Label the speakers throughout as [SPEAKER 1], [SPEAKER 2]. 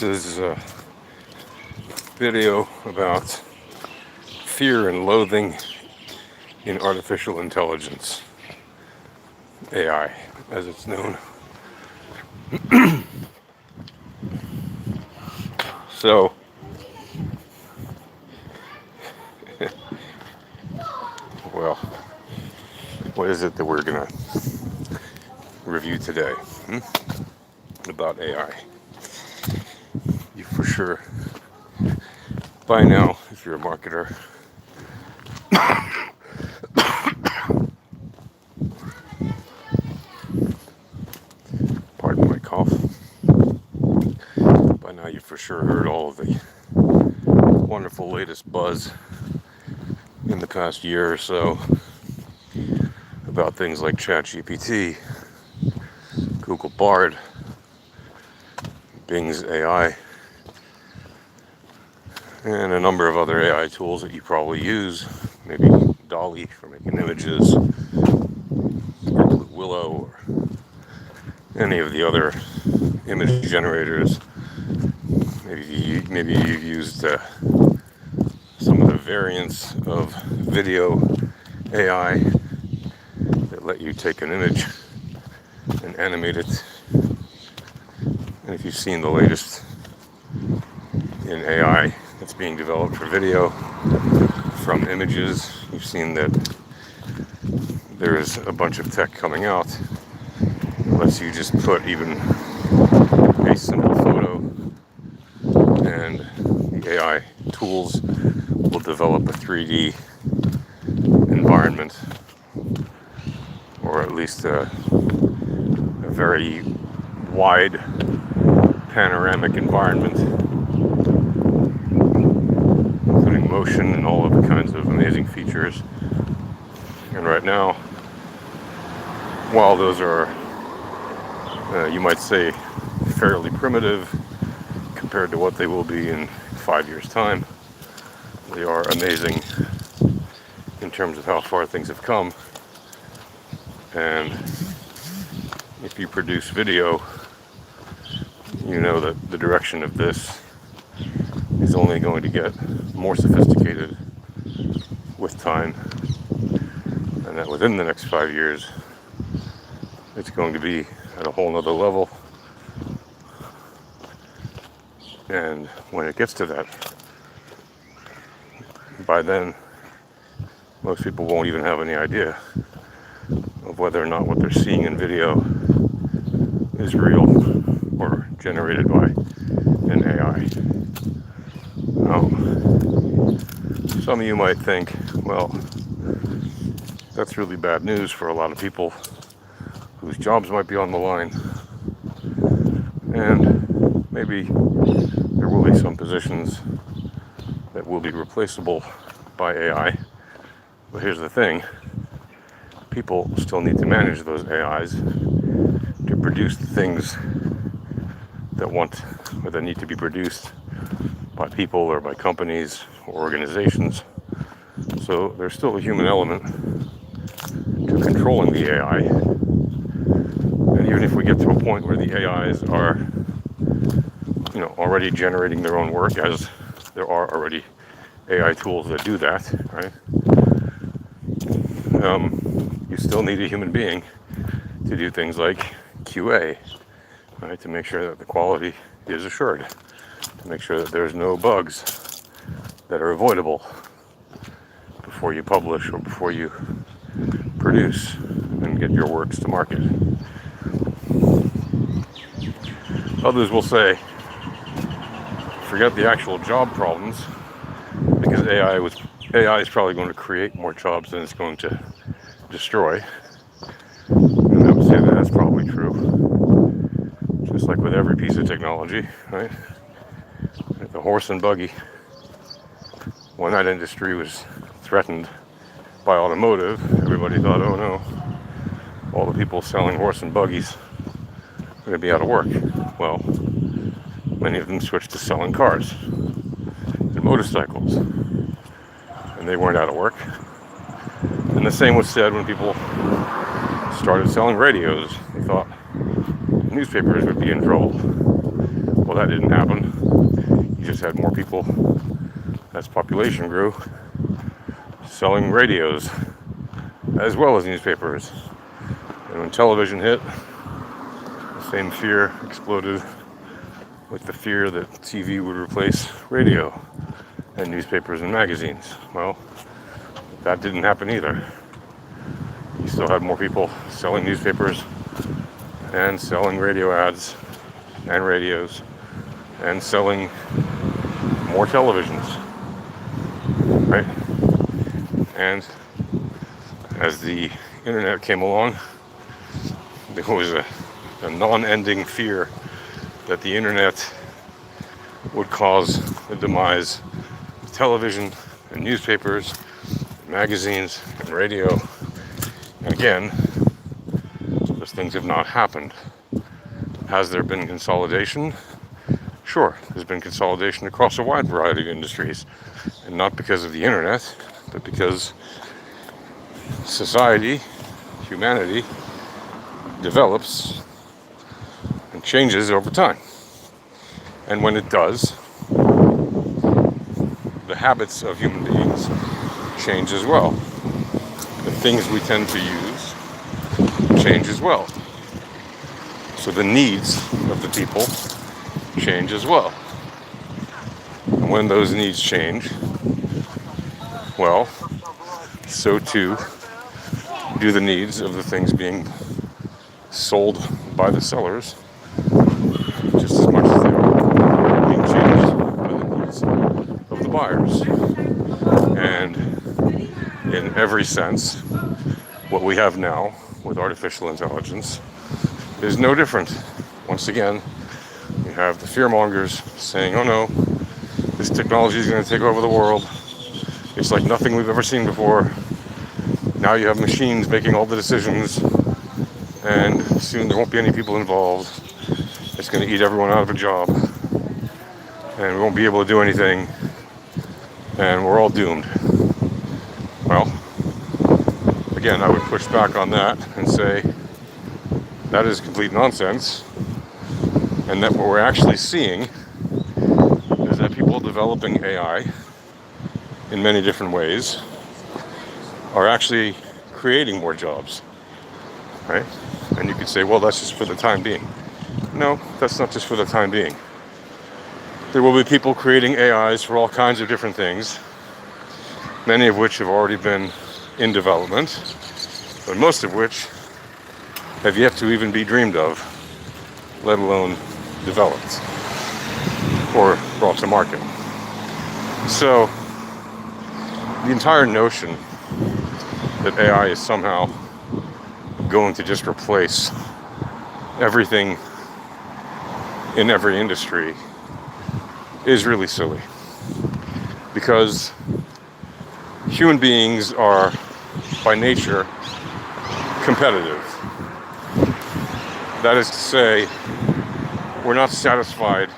[SPEAKER 1] This is a video about fear and loathing in artificial intelligence, AI, as it's known. So, well, what is it that we're gonna review today about AI? You for sure, by now, if you're a marketer, pardon my cough, by now you for sure heard all of the wonderful latest buzz in the past year or so about things like ChatGPT, Google Bard, Bing's AI, and a number of other AI tools that you probably use, maybe Dolly for making images, or Blue Willow, or any of the other image generators. Maybe you've used some of the variants of video AI that let you take an image and animate it. And if you've seen the latest in AI that's being developed for video from images, you've seen that there's a bunch of tech coming out that lets you just put even a simple photo, and the AI tools will develop a 3D environment, or at least a very wide panoramic environment, including motion and all of the kinds of amazing features. And right now, while those are, you might say, fairly primitive compared to what they will be in 5 years' time, they are amazing in terms of how far things have come. And if you produce video, you know that the direction of this is only going to get more sophisticated with time, and that within the next 5 years it's going to be at a whole nother level. And when it gets to that, by then most people won't even have any idea of whether or not what they're seeing in video is real or generated by an AI. Now, some of you might think, well, that's really bad news for a lot of people whose jobs might be on the line, and maybe there will be some positions that will be replaceable by AI. But here's the thing, people still need to manage those AIs to produce the things that need to be produced by people or by companies or organizations. So there's still a human element to controlling the AI. And even if we get to a point where the AIs are, already generating their own work, as there are already AI tools that do that, right? You still need a human being to do things like QA, right? To make sure that the quality is assured, to make sure that there's no bugs that are avoidable before you publish or before you produce and get your works to market. Others will say, forget the actual job problems, because AI is probably going to create more jobs than it's going to destroy. And I would say that that's probably true. Just like with every piece of technology, right? The horse and buggy, when that industry was threatened by automotive, everybody thought, oh no, all the people selling horse and buggies are going to be out of work. Well, many of them switched to selling cars and motorcycles, and they weren't out of work. And the same was said when people started selling radios. They thought newspapers would be in trouble. Well, that didn't happen. You just had more people, as population grew, selling radios as well as newspapers. And when television hit, the same fear exploded with the fear that TV would replace radio and newspapers and magazines. Well, that didn't happen either. You still had more people selling newspapers and selling radio ads and radios and selling more televisions, right? And as the internet came along, there was a non-ending fear that the internet would cause the demise of television and newspapers, magazines and radio. And again, those things have not happened. Has there been consolidation? Sure, there's been consolidation across a wide variety of industries, and not because of the internet, but because society, humanity, develops and changes over time. And when it does, the habits of human beings change as well. The things we tend to use change as well. So the needs of the people change as well. And when those needs change, well, so too do the needs of the things being sold by the sellers, just as much as they are being changed by the needs of the buyers. And in every sense, what we have now with artificial intelligence is no different. Once again, you have the fearmongers saying, oh no, this technology is going to take over the world. It's like nothing we've ever seen before. Now you have machines making all the decisions, and soon there won't be any people involved. It's going to eat everyone out of a job, and we won't be able to do anything, and we're all doomed. Well, again, I would push back on that and say that is complete nonsense, and that what we're actually seeing is that people developing AI in many different ways are actually creating more jobs, right? And you could say, well, that's just for the time being. No, that's not just for the time being. There will be people creating AIs for all kinds of different things, many of which have already been in development, but most of which have yet to even be dreamed of, let alone developed or brought to market. So the entire notion that AI is somehow going to just replace everything in every industry is really silly, because human beings are by nature competitive. That is to say, we're not satisfied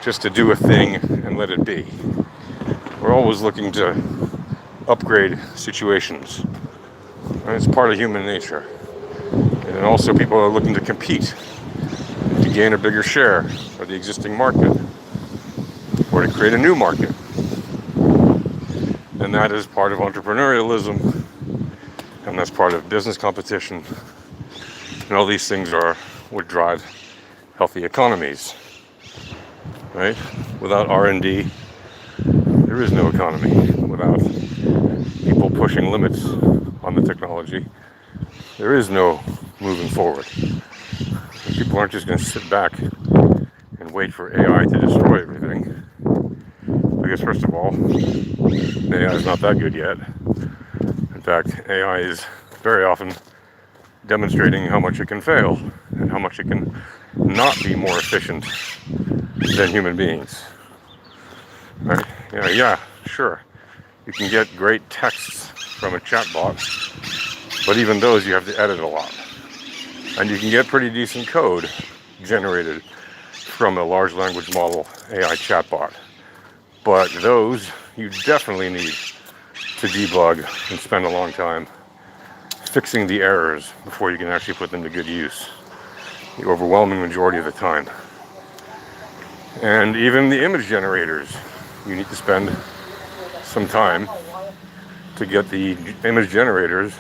[SPEAKER 1] just to do a thing and let it be. We're always looking to upgrade situations. And it's part of human nature. And also people are looking to compete, to gain a bigger share of the existing market, or to create a new market. And that is part of entrepreneurialism, and that's part of business competition. And all these things are what drive healthy economies, right? Without R&D, there is no economy. Without people pushing limits on the technology, there is no moving forward. And people aren't just going to sit back and wait for AI to destroy everything. I guess, first of all, AI is not that good yet. In fact, AI is very often demonstrating how much it can fail and how much it can not be more efficient than human beings. Right? Yeah, sure. You can get great texts from a chatbot, but even those you have to edit a lot. And you can get pretty decent code generated from a large language model AI chatbot. But those you definitely need to debug and spend a long time fixing the errors before you can actually put them to good use, the overwhelming majority of the time. And even the image generators, you need to spend some time to get the image generators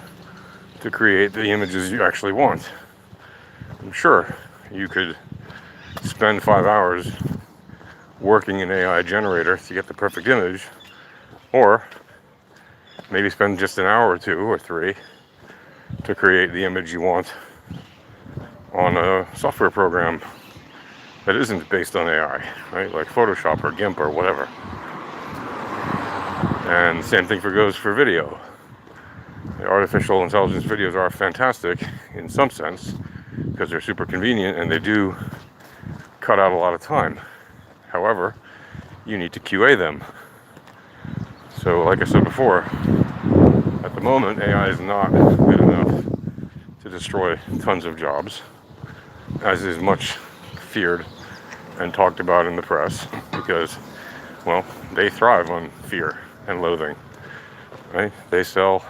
[SPEAKER 1] to create the images you actually want. I'm sure you could spend 5 hours working an AI generator to get the perfect image, or maybe spend just an hour or 2 or 3 to create the image you want on a software program that isn't based on AI, right? Like Photoshop or GIMP or whatever. And same thing goes for video. The artificial intelligence videos are fantastic in some sense because they're super convenient and they do cut out a lot of time. However, you need to QA them. So like I said before, at the moment AI is not good enough to destroy tons of jobs, as is much feared and talked about in the press, because, well, they thrive on fear and loathing, right? They sell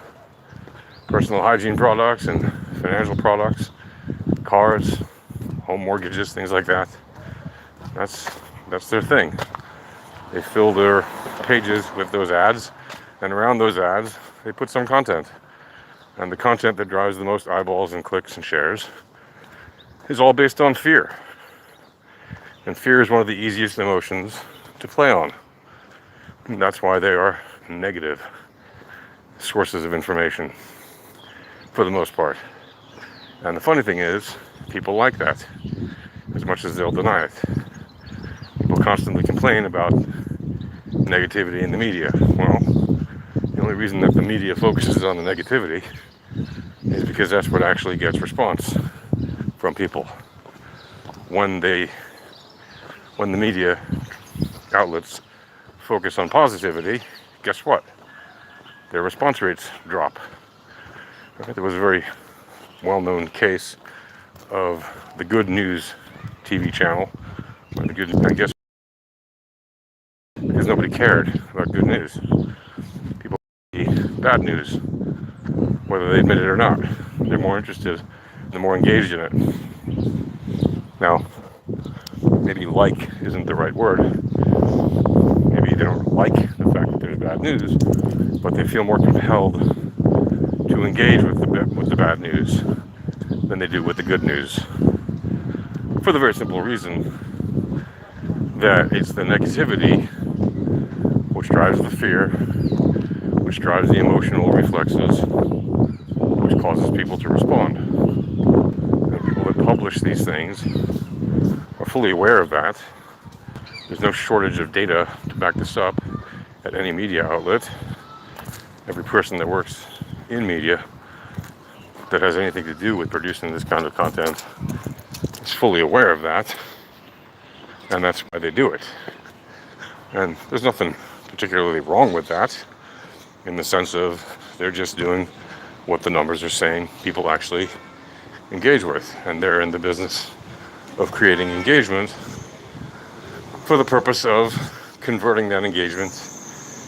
[SPEAKER 1] personal hygiene products and financial products, cars, home mortgages, things like that. That's their thing. They fill their pages with those ads, and around those ads they put some content. And the content that drives the most eyeballs and clicks and shares is all based on fear. And fear is one of the easiest emotions to play on. And that's why they are negative sources of information for the most part. And the funny thing is, people like that as much as they'll deny it. People constantly complain about negativity in the media. Well, the only reason that the media focuses on the negativity is because that's what actually gets response from people. When the media outlets focus on positivity, guess what? Their response rates drop. There was a very well-known case of the Good News TV channel. I guess because nobody cared about good news. People bad news, whether they admit it or not. They're more interested, they're more engaged in it. Now, maybe like isn't the right word. Maybe they don't like the fact that there's bad news, but they feel more compelled to engage with the bad news than they do with the good news. For the very simple reason that it's the negativity which drives the fear, which drives the emotional reflexes, which causes people to respond. And people that publish these things are fully aware of that. There's no shortage of data to back this up at any media outlet. Every person that works in media that has anything to do with producing this kind of content is fully aware of that, and that's why they do it. And there's nothing particularly wrong with that, in the sense of they're just doing what the numbers are saying people actually engage with, and they're in the business of creating engagement for the purpose of converting that engagement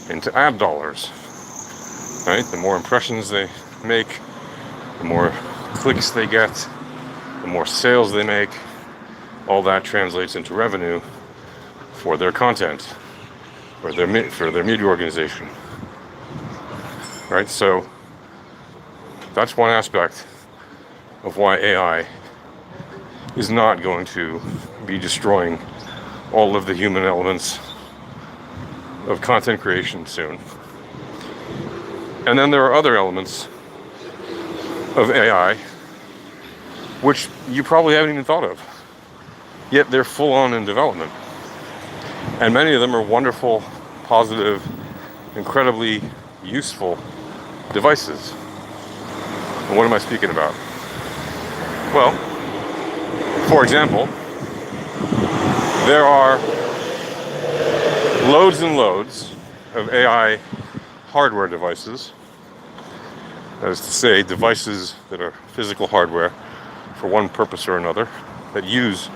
[SPEAKER 1] into ad dollars, right? The more impressions they make, the more clicks they get, the more sales they make, all that translates into revenue for their content, for their media organization, right? So that's one aspect of why AI is not going to be destroying all of the human elements of content creation soon. And then there are other elements of AI which you probably haven't even thought of, yet they're full on in development. And many of them are wonderful, positive, incredibly useful devices. And what am I speaking about? Well, for example, there are loads and loads of AI hardware devices. That is to say, devices that are physical hardware for one purpose or another, that use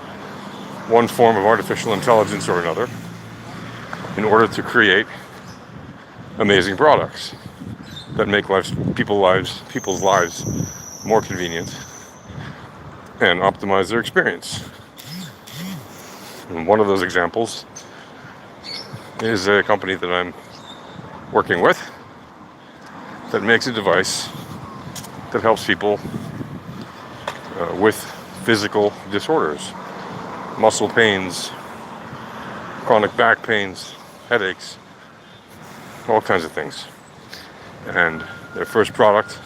[SPEAKER 1] one form of artificial intelligence or another in order to create amazing products that make people's lives more convenient and optimize their experience. And one of those examples is a company that I'm working with that makes a device that helps people with physical disorders, muscle pains, chronic back pains, headaches, all kinds of things. And their first product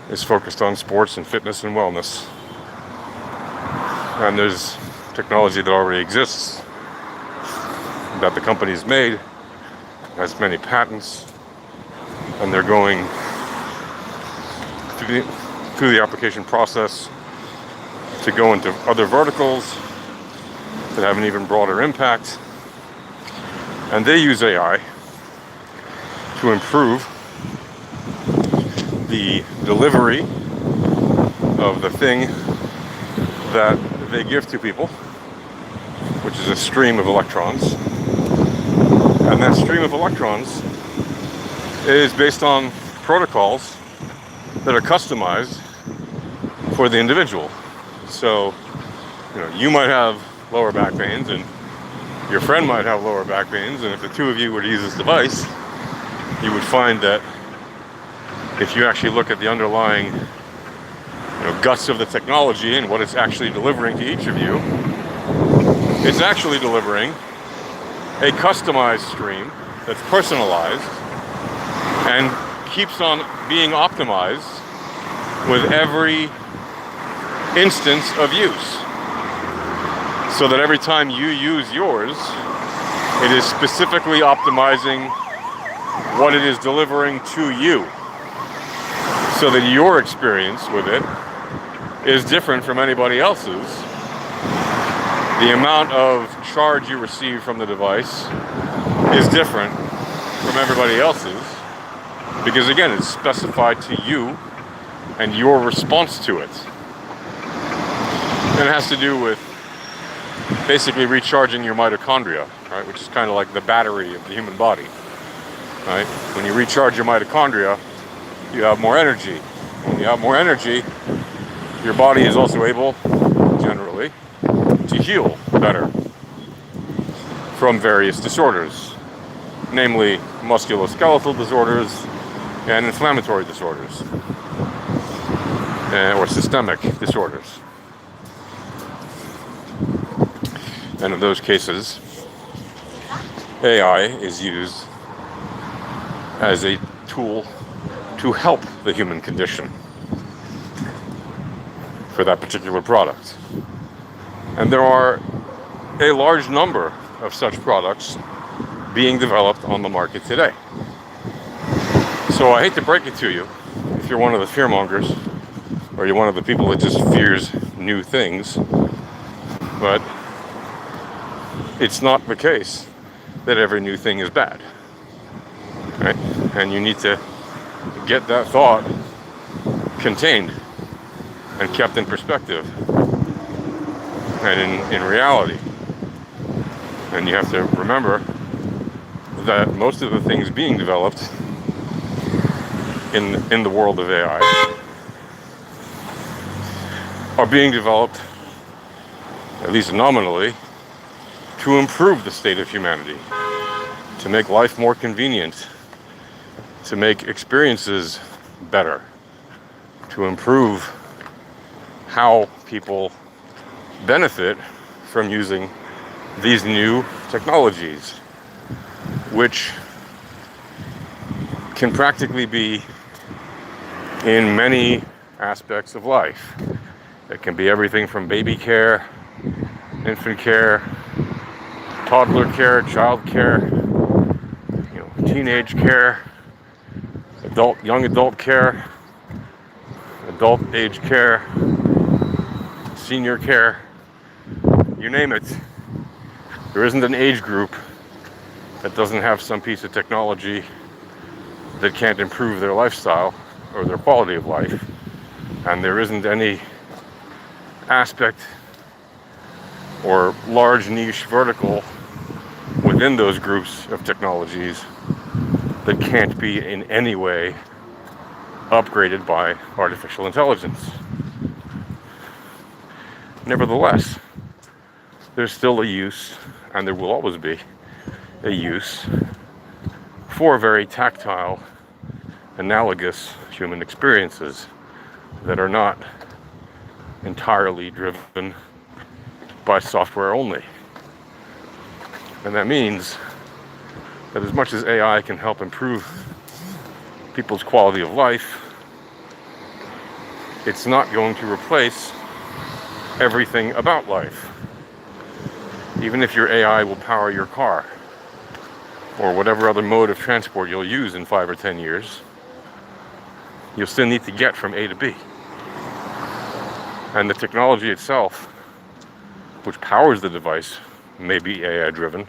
[SPEAKER 1] is focused on sports and fitness and wellness. And there's technology that already exists that the company's made, has many patents, and they're going through the application process to go into other verticals that have an even broader impact. And they use AI to improve the delivery of the thing that they give to people, which is a stream of electrons. And that stream of electrons is based on protocols that are customized for the individual. So, you might have lower back pains, and your friend might have lower back pains, and if the two of you were to use this device, you would find that if you actually look at the underlying guts of the technology and what it's actually delivering to each of you, it's actually delivering a customized stream that's personalized and keeps on being optimized with every instance of use. So that every time you use yours, it is specifically optimizing what it is delivering to you. So that your experience with it is different from anybody else's. The amount of charge you receive from the device is different from everybody else's, because again, it's specified to you and your response to it. And it has to do with basically recharging your mitochondria, right? Which is kind of like the battery of the human body, right? When you recharge your mitochondria, you have more energy. When you have more energy, your body is also able, generally, to heal better from various disorders, namely musculoskeletal disorders and inflammatory disorders, or systemic disorders. And in those cases, AI is used as a tool to help the human condition for that particular product. And there are a large number of such products being developed on the market today. So I hate to break it to you, if you're one of the fearmongers, or you're one of the people that just fears new things, but it's not the case that every new thing is bad, right? And you need to get that thought contained and kept in perspective and in reality. And you have to remember that most of the things being developed in the world of AI are being developed, at least nominally, to improve the state of humanity, to make life more convenient, to make experiences better, to improve how people benefit from using these new technologies, which can practically be in many aspects of life. It can be everything from baby care, infant care, toddler care, child care, teenage care, young adult care, adult age care, senior care, you name it. There isn't an age group that doesn't have some piece of technology that can't improve their lifestyle or their quality of life. And there isn't any aspect or large niche vertical within those groups of technologies that can't be in any way upgraded by artificial intelligence. Nevertheless, there's still a use, and there will always be a use, for very tactile, analogous human experiences that are not entirely driven by software only. And that means that as much as AI can help improve people's quality of life, it's not going to replace everything about life. Even if your AI will power your car, or whatever other mode of transport you'll use in 5 or 10 years, you'll still need to get from A to B. And the technology itself, which powers the device, may be AI driven,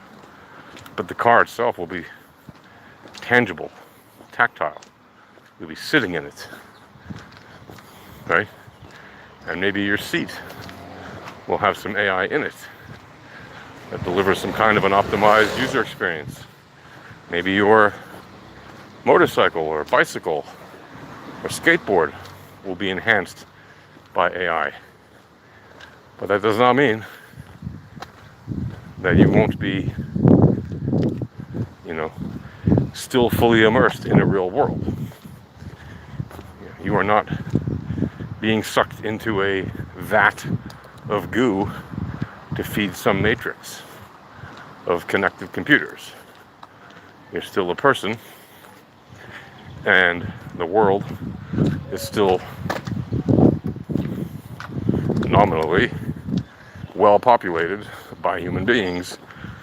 [SPEAKER 1] but the car itself will be tangible, tactile. You'll be sitting in it, right? And maybe your seat will have some AI in it that delivers some kind of an optimized user experience. Maybe your motorcycle or bicycle or skateboard will be enhanced by AI. But that does not mean that you won't be, still fully immersed in a real world. You are not being sucked into a vat of goo to feed some matrix of connected computers. You're still a person, and the world is still nominally well populated by human beings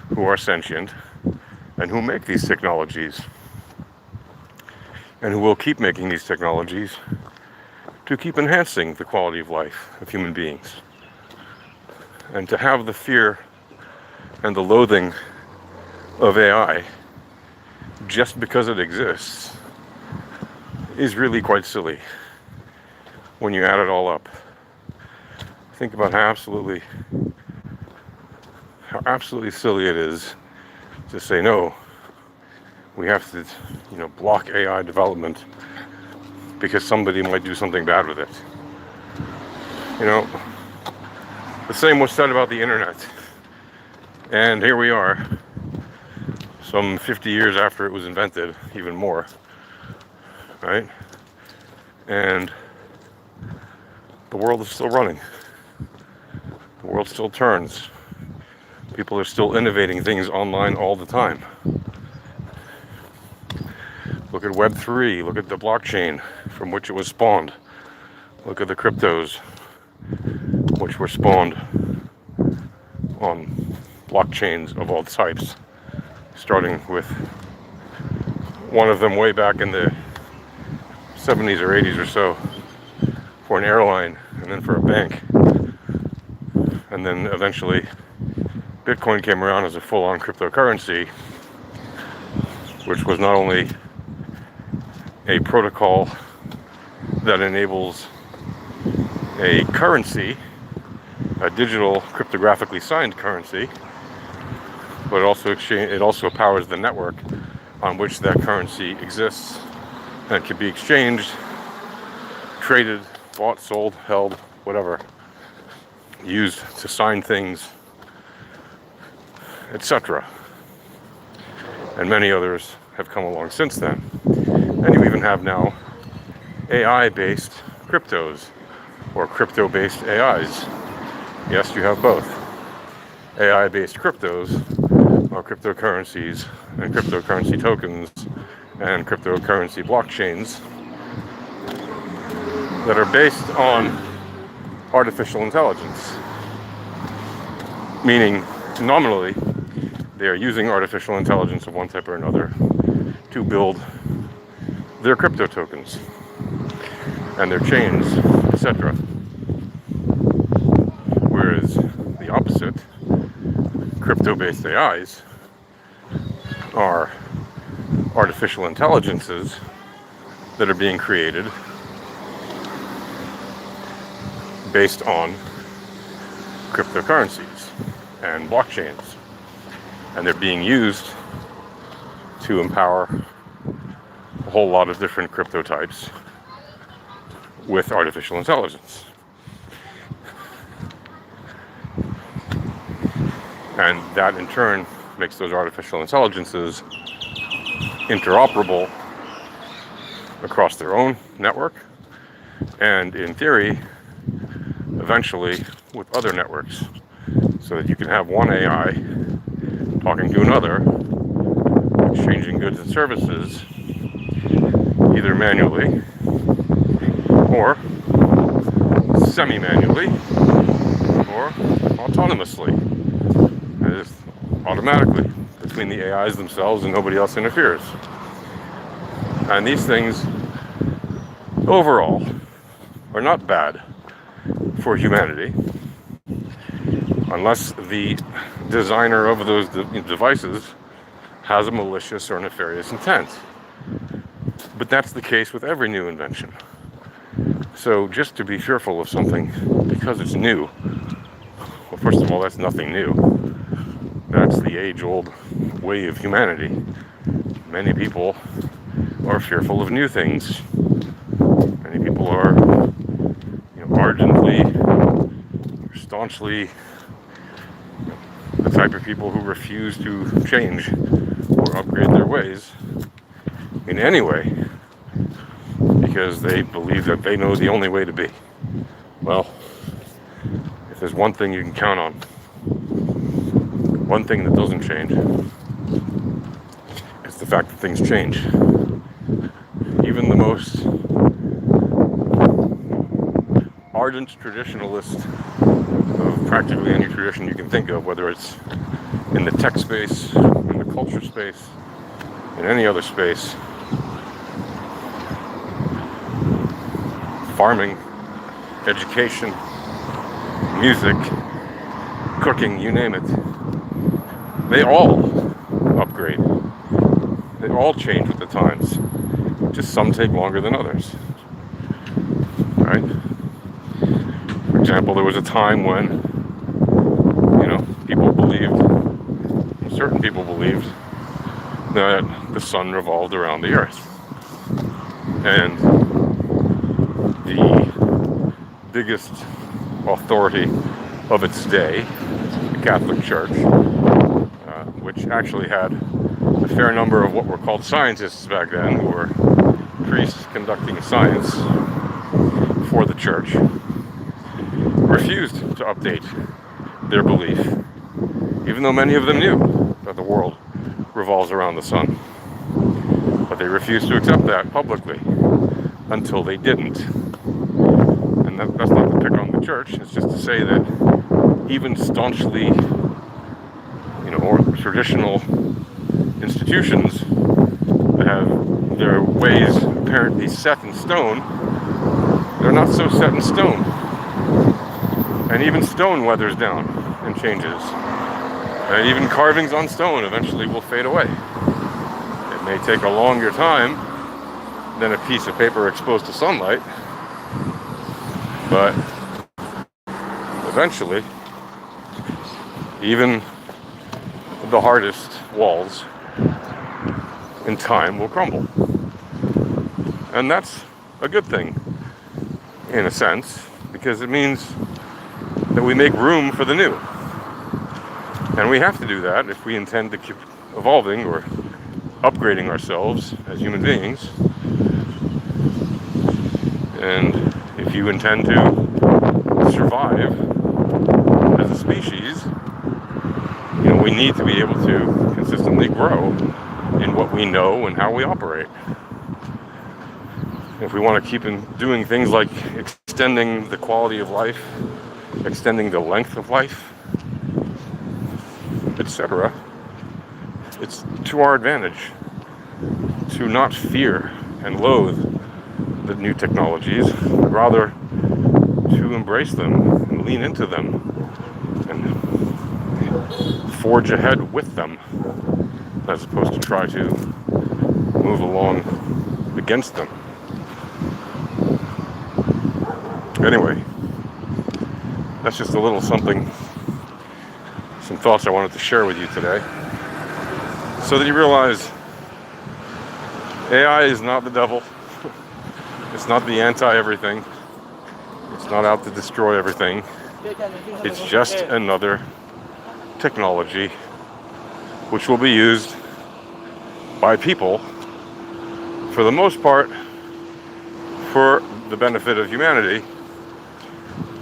[SPEAKER 1] who are sentient and who make these technologies, and who will keep making these technologies to keep enhancing the quality of life of human beings. And to have the fear and the loathing of AI just because it exists is really quite silly when you add it all up. Think about how absolutely silly it is to say, no, we have to, block AI development because somebody might do something bad with it. The same was said about the internet. And here we are, some 50 years after it was invented, even more, right? And the world is still running. The world still turns. People are still innovating things online all the time. Look at Web3, look at the blockchain from which it was spawned. Look at the cryptos, which were spawned on blockchains of all types, starting with one of them way back in the 70s or 80s or so for an airline, and then for a bank. And then eventually Bitcoin came around as a full-on cryptocurrency, which was not only a protocol that enables a currency, a digital cryptographically signed currency, but it also powers the network on which that currency exists and can be exchanged, traded, bought, sold, held, whatever, used to sign things, etc. And many others have come along since then. And you even have now AI-based cryptos, or crypto-based AIs. Yes, you have both. AI-based cryptos are cryptocurrencies and cryptocurrency tokens and cryptocurrency blockchains that are based on artificial intelligence. Meaning, nominally, they are using artificial intelligence of one type or another to build their crypto tokens and their chains, etc. Whereas the opposite, crypto-based AIs, are artificial intelligences that are being created based on cryptocurrencies and blockchains. And they're being used to empower a whole lot of different crypto types with artificial intelligence. And that in turn makes those artificial intelligences interoperable across their own network, and in theory, eventually with other networks, so that you can have one AI talking to another, exchanging goods and services, either manually or semi-manually or autonomously, just automatically between the AIs themselves, and nobody else interferes. And these things overall are not bad for humanity, unless the designer of those devices has a malicious or nefarious intent. But that's the case with every new invention. So just to be fearful of something because it's new, well, first of all, that's nothing new. That's the age-old way of humanity. Many people are fearful of new things. Many people are, ardently, staunchly the type of people who refuse to change or upgrade their ways in any way, because they believe that they know the only way to be. Well, if there's one thing you can count on, one thing that doesn't change, it's the fact that things change. Even the most ardent traditionalist of practically any tradition you can think of, whether it's in the tech space, in the culture space, in any other space, farming, education, music, cooking, you name it, they all upgrade. They all change with the times. Just some take longer than others. Right? For example, there was a time when, certain people believed that the sun revolved around the earth. And the biggest authority of its day, the Catholic Church, which actually had a fair number of what were called scientists back then, who were priests conducting science for the church, refused to update their belief, even though many of them knew that the world revolves around the sun. But they refused to accept that publicly until they didn't. And that's not to pick on the church, it's just to say that even staunchly, or traditional institutions that have their ways apparently set in stone, they're not so set in stone. And even stone weathers down and changes. And even carvings on stone eventually will fade away. It may take a longer time than a piece of paper exposed to sunlight, but eventually, even the hardest walls in time will crumble. And that's a good thing, in a sense, because it means that we make room for the new. And we have to do that if we intend to keep evolving or upgrading ourselves as human beings. And if you intend to survive as a species, we need to be able to consistently grow in what we know and how we operate. If we want to keep doing things like extending the quality of life, extending the length of life, etc., it's to our advantage to not fear and loathe the new technologies, but rather to embrace them and lean into them and forge ahead with them, as opposed to try to move along against them. Anyway, that's just a little something, some thoughts I wanted to share with you today, so that you realize AI is not the devil. It's not the anti-everything. It's not out to destroy everything. It's just another technology which will be used by people for the most part for the benefit of humanity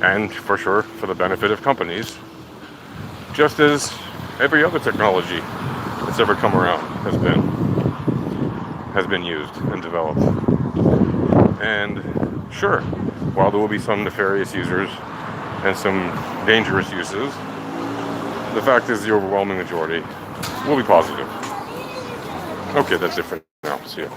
[SPEAKER 1] and for sure for the benefit of companies, just as every other technology that's ever come around has been used and developed. And sure, while there will be some nefarious users and some dangerous uses, the fact is the overwhelming majority will be positive. Okay, that's it for now. See you.